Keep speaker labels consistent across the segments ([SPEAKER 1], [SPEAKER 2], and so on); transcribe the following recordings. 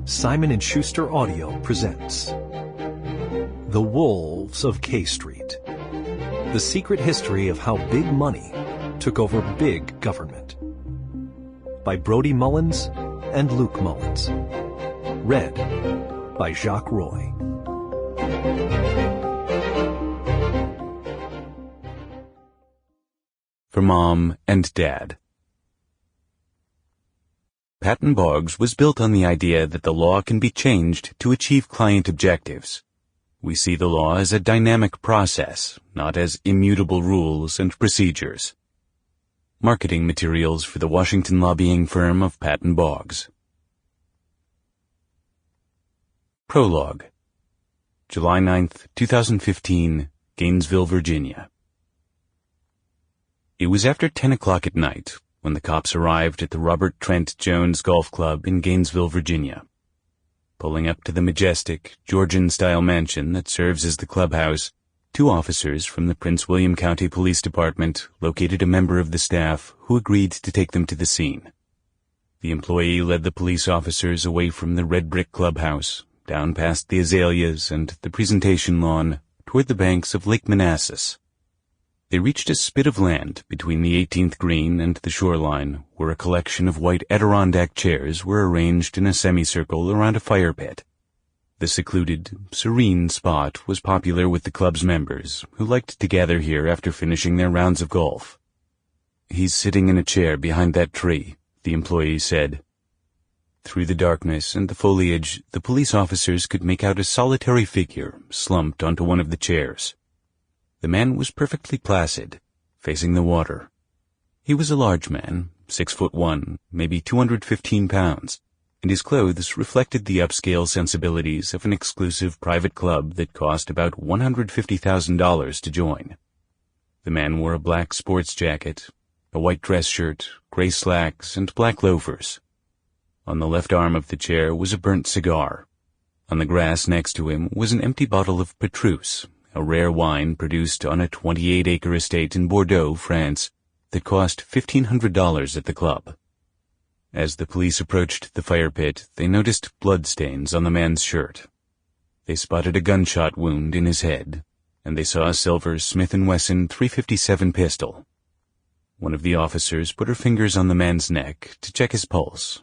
[SPEAKER 1] Simon & Schuster Audio presents The Wolves of K Street. The secret history of how big money took over big government. By Brody Mullins and Luke Mullins. Read by Jacques Roy.
[SPEAKER 2] For Mom and Dad. Patton Boggs was built on the idea that the law can be changed to achieve client objectives. We see the law as a dynamic process, not as immutable rules and procedures. Marketing materials for the Washington lobbying firm of Patton Boggs. Prologue. July 9th, 2015, Gainesville, Virginia. It was after 10 o'clock at night when the cops arrived at the Robert Trent Jones Golf Club in Gainesville, Virginia. Pulling up to the majestic, Georgian-style mansion that serves as the clubhouse, two officers from the Prince William County Police Department located a member of the staff who agreed to take them to the scene. The employee led the police officers away from the red brick clubhouse, down past the azaleas and the presentation lawn, toward the banks of Lake Manassas. They reached a spit of land between the 18th green and the shoreline, where a collection of white Adirondack chairs were arranged in a semicircle around a fire pit. The secluded, serene spot was popular with the club's members, who liked to gather here after finishing their rounds of golf. "He's sitting in a chair behind that tree," the employee said. Through the darkness and the foliage, the police officers could make out a solitary figure slumped onto one of the chairs. The man was perfectly placid, facing the water. He was a large man, 6'1", maybe 215 pounds, and his clothes reflected the upscale sensibilities of an exclusive private club that cost about $150,000 to join. The man wore a black sports jacket, a white dress shirt, gray slacks, and black loafers. On the left arm of the chair was a burnt cigar. On the grass next to him was an empty bottle of Petrus, a rare wine produced on a 28-acre estate in Bordeaux, France, that cost $1,500 at the club. As the police approached the fire pit, they noticed bloodstains on the man's shirt. They spotted a gunshot wound in his head, and they saw a silver Smith & Wesson .357 pistol. One of the officers put her fingers on the man's neck to check his pulse.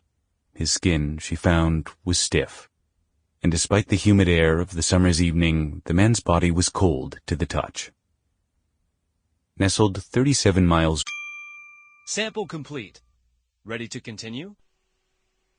[SPEAKER 2] His skin, she found, was stiff, and despite the humid air of the summer's evening, the man's body was cold to the touch. Nestled 37 miles.
[SPEAKER 3] Sample complete. Ready to continue?